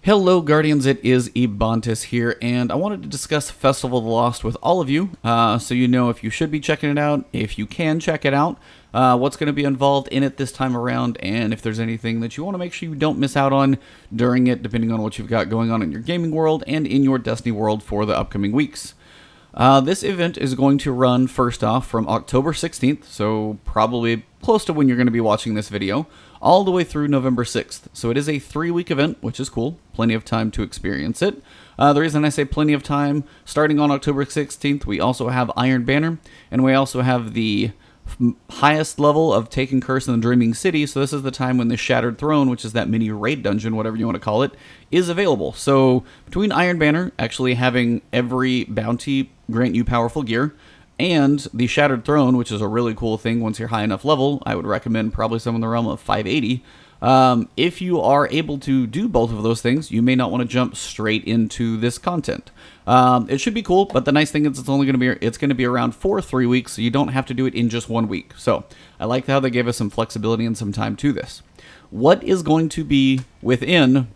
Hello Guardians, it is Ebontis here, and I wanted to discuss Festival of the Lost with all of you, so you know if you should be checking it out, if you can check it out, what's going to be involved in it this time around, and if there's anything that you want to make sure you don't miss out on during it, depending on what you've got going on in your gaming world and in your Destiny world for the upcoming weeks. This event is going to run, first off, from October 16th, so probably close to when you're going to be watching this video, all the way through November 6th. So it is a 3-week event, which is cool. Plenty of time to experience it. The reason I say plenty of time, starting on October 16th, we also have Iron Banner, and we also have the highest level of Taken Curse in the Dreaming City, so this is the time when the Shattered Throne, which is that mini raid dungeon, whatever you want to call it, is available. So between Iron Banner, actually having every bounty grant you powerful gear, and the Shattered Throne, which is a really cool thing once you're high enough level, I would recommend probably some in the realm of 580. If you are able to do both of those things, you may not want to jump straight into this content. It should be cool, but the nice thing is it's going to be around for 3 weeks, so you don't have to do it in just 1 week. So I like how they gave us some flexibility and some time to this. What is going to be within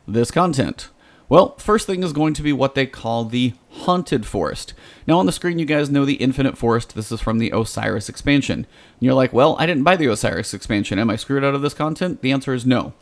this content? Well, first thing is going to be what they call the Haunted Forest. Now on the screen you guys know the Infinite Forest. This is from the Osiris expansion. And you're like, well, I didn't buy the Osiris expansion. Am I screwed out of this content? The answer is no.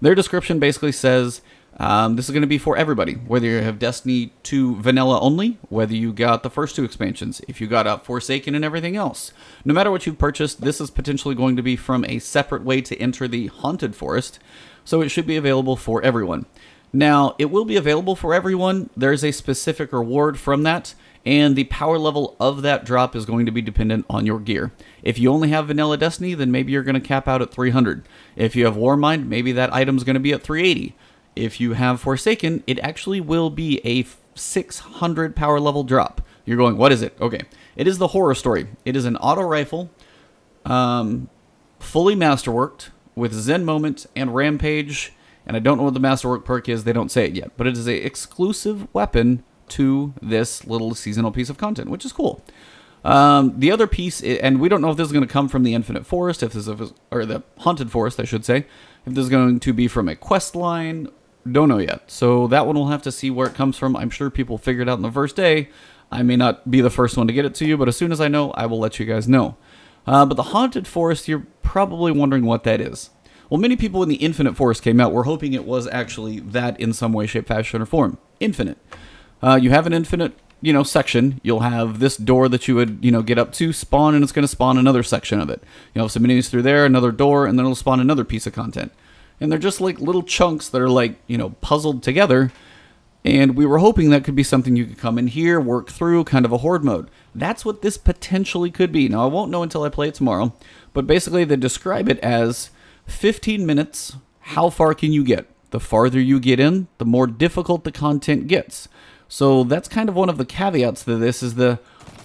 Their description basically says this is going to be for everybody. Whether you have Destiny 2 vanilla only, whether you got the first 2 expansions, if you got Forsaken and everything else. No matter what you've purchased, this is potentially going to be from a separate way to enter the Haunted Forest. So it should be available for everyone. Now, it will be available for everyone. There's a specific reward from that, and the power level of that drop is going to be dependent on your gear. If you only have Vanilla Destiny, then maybe you're going to cap out at 300. If you have Warmind, maybe that item's going to be at 380. If you have Forsaken, it actually will be a 600 power level drop. You're going, what is it? Okay, it is the Horror Story. It is an auto rifle, fully masterworked, with Zen Moment and Rampage. And I don't know what the Masterwork perk is, they don't say it yet. But it is an exclusive weapon to this little seasonal piece of content, which is cool. The other piece, and we don't know if this is going to come from the Infinite Forest, or the Haunted Forest, I should say. If this is going to be from a quest line, don't know yet. So that one we'll have to see where it comes from. I'm sure people figure it out in the first day. I may not be the first one to get it to you, but as soon as I know, I will let you guys know. But the Haunted Forest, you're probably wondering what that is. Well, many people when the Infinite Forest came out were hoping it was actually that in some way, shape, fashion, or form. Infinite. You have an infinite, section. You'll have this door that you would, get up to, spawn, and it's going to spawn another section of it. You'll have some minis through there, another door, and then it'll spawn another piece of content. And they're just like little chunks that are like, puzzled together. And we were hoping that could be something you could come in here, work through, kind of a Horde mode. That's what this potentially could be. Now, I won't know until I play it tomorrow, but basically they describe it as 15 minutes, how far can you get? The farther you get in, the more difficult the content gets. So that's kind of one of the caveats to this, is the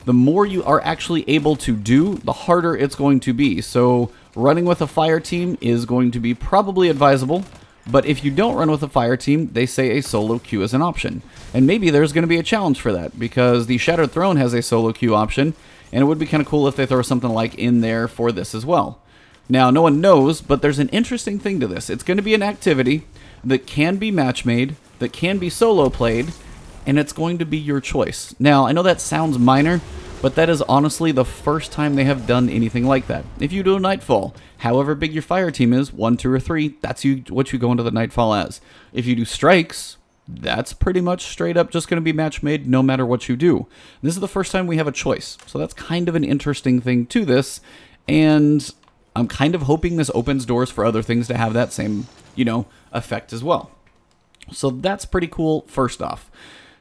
more you are actually able to do, the harder it's going to be. So running with a fire team is going to be probably advisable, but if you don't run with a fire team, they say a solo queue is an option. And maybe there's going to be a challenge for that, because the Shattered Throne has a solo queue option, and it would be kind of cool if they throw something like in there for this as well. Now, no one knows, but there's an interesting thing to this. It's going to be an activity that can be match made, that can be solo played, and it's going to be your choice. Now, I know that sounds minor, but that is honestly the first time they have done anything like that. If you do a Nightfall, however big your fire team is, 1, 2, or 3, that's what you go into the Nightfall as. If you do strikes, that's pretty much straight up just going to be match made no matter what you do. This is the first time we have a choice, so that's kind of an interesting thing to this, and I'm kind of hoping this opens doors for other things to have that same, effect as well. So that's pretty cool, first off.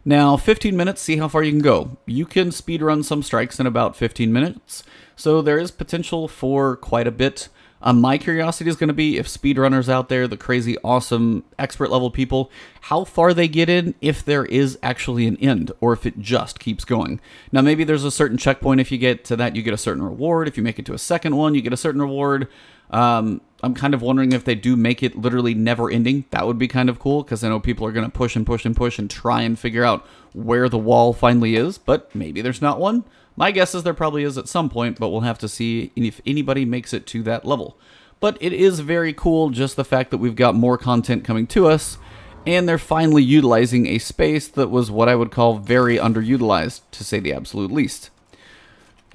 Now, 15 minutes, see how far you can go. You can speedrun some strikes in about 15 minutes, so there is potential for quite a bit. My curiosity is going to be if speedrunners out there, the crazy, awesome, expert level people, how far they get in, if there is actually an end, or if it just keeps going. Now, maybe there's a certain checkpoint. If you get to that, you get a certain reward. If you make it to a second one, you get a certain reward. I'm kind of wondering if they do make it literally never ending. That would be kind of cool, because I know people are going to push and push and push and try and figure out where the wall finally is, but maybe there's not one. My guess is there probably is at some point, but we'll have to see if anybody makes it to that level. But it is very cool, just the fact that we've got more content coming to us, And they're finally utilizing a space that was what I would call very underutilized, to say the absolute least.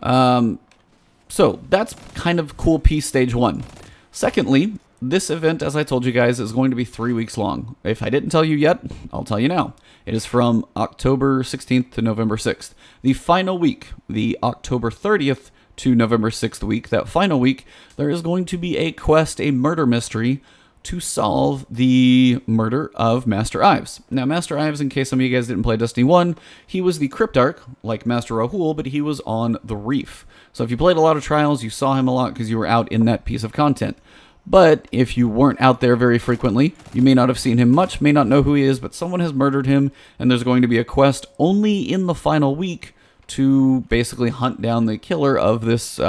So that's kind of cool piece stage 1. Secondly, this event, as I told you guys, is going to be 3 weeks long. If I didn't tell you yet, I'll tell you now. It is from October 16th to November 6th. The final week, the October 30th to November 6th week, that final week, there is going to be a quest, a murder mystery, to solve the murder of Master Ives. Now, Master Ives, in case some of you guys didn't play Destiny 1, he was the Cryptarch, like Master Rahul, but he was on the Reef. So if you played a lot of Trials, you saw him a lot because you were out in that piece of content. But if you weren't out there very frequently, you may not have seen him much, may not know who he is, but someone has murdered him, and there's going to be a quest only in the final week to basically hunt down the killer of this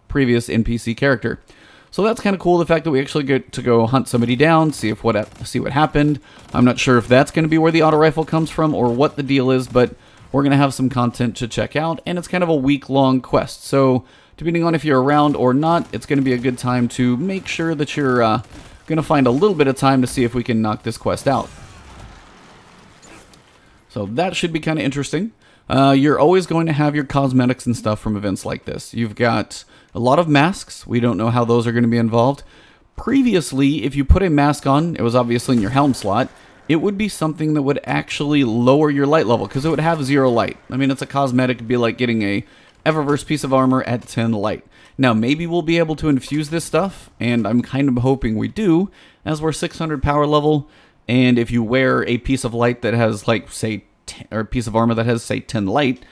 previous NPC character. So that's kind of cool, the fact that we actually get to go hunt somebody down, see what happened. I'm not sure if that's going to be where the auto rifle comes from or what the deal is, but we're going to have some content to check out, and it's kind of a week-long quest. So depending on if you're around or not, it's going to be a good time to make sure that you're going to find a little bit of time to see if we can knock this quest out. So that should be kind of interesting. You're always going to have your cosmetics and stuff from events like this. You've got a lot of masks. We don't know how those are going to be involved. Previously, if you put a mask on, it was obviously in your helm slot, it would be something that would actually lower your light level because it would have 0 light. I mean, it's a cosmetic. It'd be like getting a Eververse piece of armor at 10 light. Now, maybe we'll be able to infuse this stuff, and I'm kind of hoping we do, as we're 600 power level, and if you wear a piece of light that has, like, say, or a piece of armor that has, say, 10 light,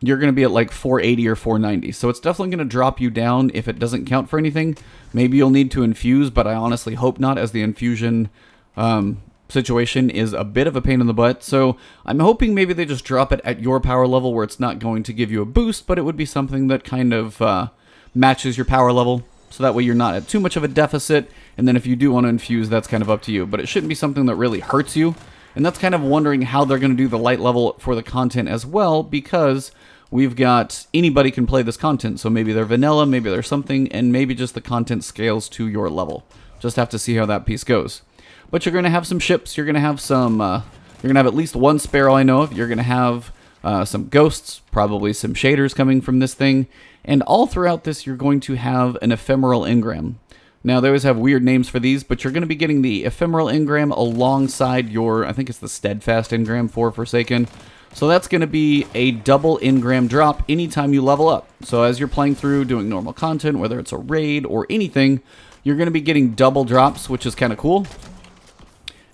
you're going to be at like 480 or 490. So it's definitely going to drop you down if it doesn't count for anything. Maybe you'll need to infuse, but I honestly hope not, as the infusion situation is a bit of a pain in the butt. So I'm hoping maybe they just drop it at your power level where it's not going to give you a boost, but it would be something that kind of matches your power level. So that way you're not at too much of a deficit. And then if you do want to infuse, that's kind of up to you. But it shouldn't be something that really hurts you. And that's kind of wondering how they're going to do the light level for the content as well, because we've got anybody can play this content. So maybe they're vanilla, maybe they're something, and maybe just the content scales to your level. Just have to see how that piece goes. But you're going to have some ships. You're going to have some, you're going to have at least one Sparrow I know of. You're going to have some ghosts, probably some shaders coming from this thing. And all throughout this, you're going to have an ephemeral engram. Now, they always have weird names for these, but you're going to be getting the ephemeral engram alongside your, I think it's the steadfast engram for Forsaken. So that's going to be a double engram drop anytime you level up. So as you're playing through, doing normal content, whether it's a raid or anything, you're going to be getting double drops, which is kind of cool.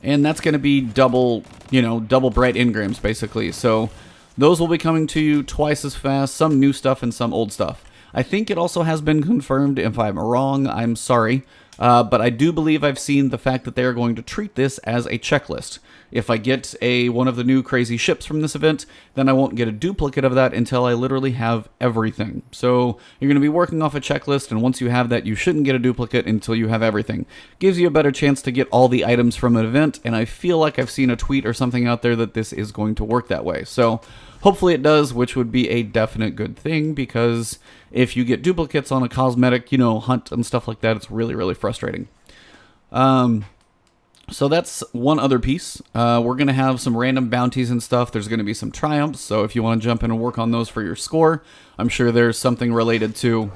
And that's going to be double, double bright engrams, basically. So those will be coming to you twice as fast, some new stuff and some old stuff. I think it also has been confirmed. If I'm wrong, I'm sorry. But I do believe I've seen the fact that they are going to treat this as a checklist. If I get one of the new crazy ships from this event, then I won't get a duplicate of that until I literally have everything. So you're going to be working off a checklist, and once you have that, you shouldn't get a duplicate until you have everything. Gives you a better chance to get all the items from an event, and I feel like I've seen a tweet or something out there that this is going to work that way. So hopefully it does, which would be a definite good thing, because if you get duplicates on a cosmetic, hunt and stuff like that, it's really, really frustrating. So that's one other piece. We're going to have some random bounties and stuff. There's going to be some triumphs, so if you want to jump in and work on those for your score, I'm sure there's something related to,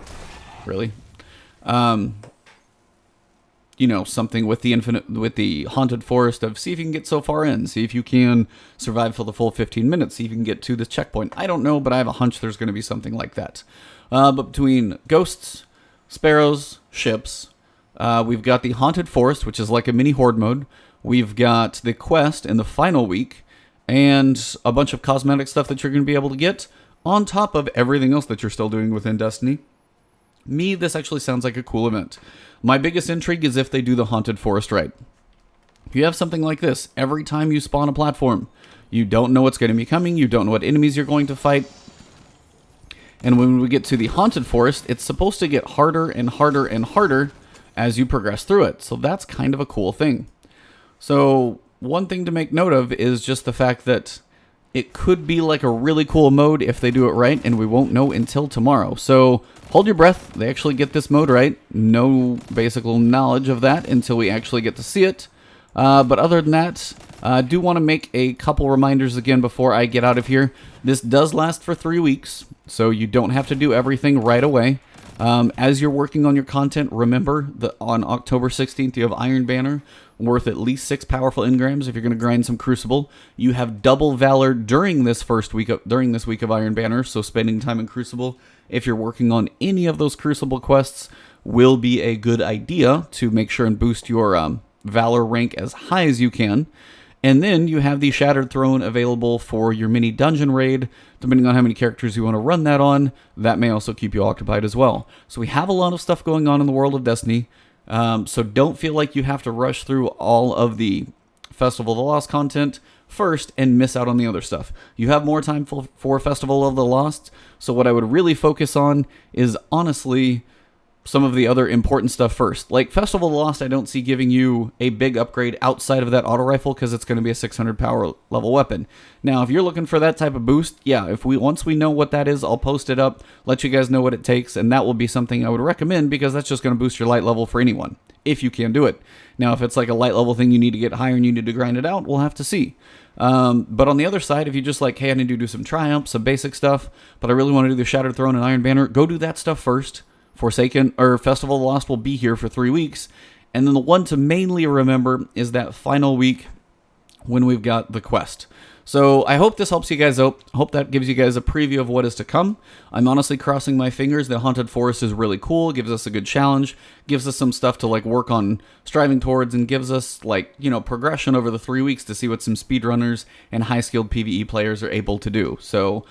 something with the haunted forest of see if you can get so far in, see if you can survive for the full 15 minutes, see if you can get to this checkpoint. I don't know, but I have a hunch there's going to be something like that. But between ghosts, sparrows, ships, we've got the haunted forest, which is like a mini Horde mode. We've got the quest in the final week, and a bunch of cosmetic stuff that you're going to be able to get on top of everything else that you're still doing within Destiny. This actually sounds like a cool event. My biggest intrigue is if they do the haunted forest right. If you have something like this, every time you spawn a platform, you don't know what's going to be coming, you don't know what enemies you're going to fight. And when we get to the haunted forest, it's supposed to get harder and harder and harder as you progress through it. So that's kind of a cool thing. So one thing to make note of is just the fact that it could be like a really cool mode if they do it right, and we won't know until tomorrow. So hold your breath. They actually get this mode right. No basic knowledge of that until we actually get to see it. But other than that, I do want to make a couple reminders again before I get out of here. This does last for 3 weeks, so you don't have to do everything right away. As you're working on your content, remember that on October 16th, you have Iron Banner, worth at least 6 powerful Engrams if you're going to grind some Crucible. You have double Valor during this week of Iron Banner, so spending time in Crucible, if you're working on any of those Crucible quests, will be a good idea to make sure and boost your Valor rank as high as you can. And then you have the Shattered Throne available for your mini dungeon raid. Depending on how many characters you want to run that on, that may also keep you occupied as well. So we have a lot of stuff going on in the world of Destiny. So don't feel like you have to rush through all of the Festival of the Lost content first and miss out on the other stuff. You have more time for Festival of the Lost. So what I would really focus on is honestly some of the other important stuff first. Like Festival of the Lost, I don't see giving you a big upgrade outside of that auto rifle because it's going to be a 600 power level weapon. Now, if you're looking for that type of boost, yeah, once we know what that is, I'll post it up, let you guys know what it takes, and that will be something I would recommend because that's just going to boost your light level for anyone, if you can do it. Now, if it's like a light level thing you need to get higher and you need to grind it out, we'll have to see. But on the other side, if you just like, hey, I need to do some triumphs, some basic stuff, but I really want to do the Shattered Throne and Iron Banner, go do that stuff first. Forsaken or Festival of the Lost will be here for 3 weeks. And then the one to mainly remember is that final week when we've got the quest. So I hope this helps you guys out. Hope that gives you guys a preview of what is to come. I'm honestly crossing my fingers. The Haunted Forest is really cool. Gives us a good challenge. Gives us some stuff to like work on striving towards and gives us like, progression over the 3 weeks to see what some speedrunners and high-skilled PvE players are able to do. So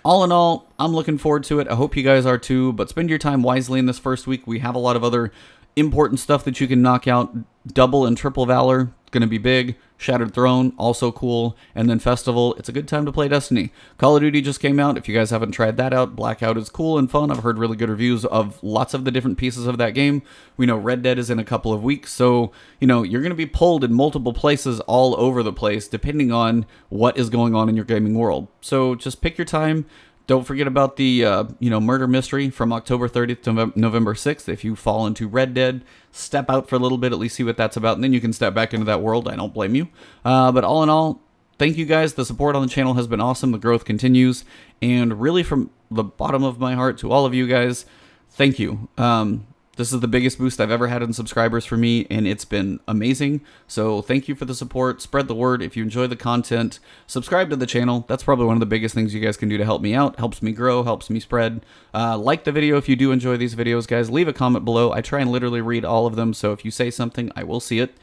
all in all, I'm looking forward to it. I hope you guys are too, but spend your time wisely in this first week. We have a lot of other important stuff that you can knock out. Double and triple Valor, going to be big. Shattered Throne, also cool. And then Festival, it's a good time to play Destiny. Call of Duty just came out. If you guys haven't tried that out, Blackout is cool and fun. I've heard really good reviews of lots of the different pieces of that game. We know Red Dead is in a couple of weeks, so, you're going to be pulled in multiple places all over the place, depending on what is going on in your gaming world. So just pick your time. Don't forget about the, murder mystery from October 30th to November 6th. If you fall into Red Dead, step out for a little bit, at least see what that's about, and then you can step back into that world. I don't blame you. But all in all, thank you guys. The support on the channel has been awesome. The growth continues. And really from the bottom of my heart to all of you guys, thank you. This is the biggest boost I've ever had in subscribers for me, and it's been amazing. So thank you for the support. Spread the word. If you enjoy the content, subscribe to the channel. That's probably one of the biggest things you guys can do to help me out. Helps me grow, helps me spread. Like the video if you do enjoy these videos, guys. Leave a comment below. I try and literally read all of them, so if you say something, I will see it.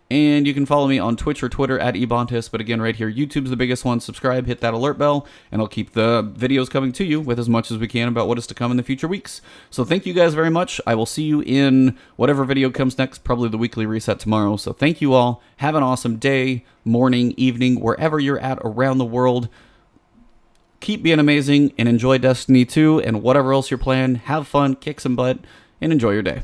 And you can follow me on Twitch or Twitter at Ebontis. But again, right here, YouTube's the biggest one. Subscribe, hit that alert bell, and I'll keep the videos coming to you with as much as we can about what is to come in the future weeks. So thank you guys very much. I will see you in whatever video comes next, probably the weekly reset tomorrow. So thank you all. Have an awesome day, morning, evening, wherever you're at around the world. Keep being amazing and enjoy Destiny 2 and whatever else you're playing. Have fun, kick some butt, and enjoy your day.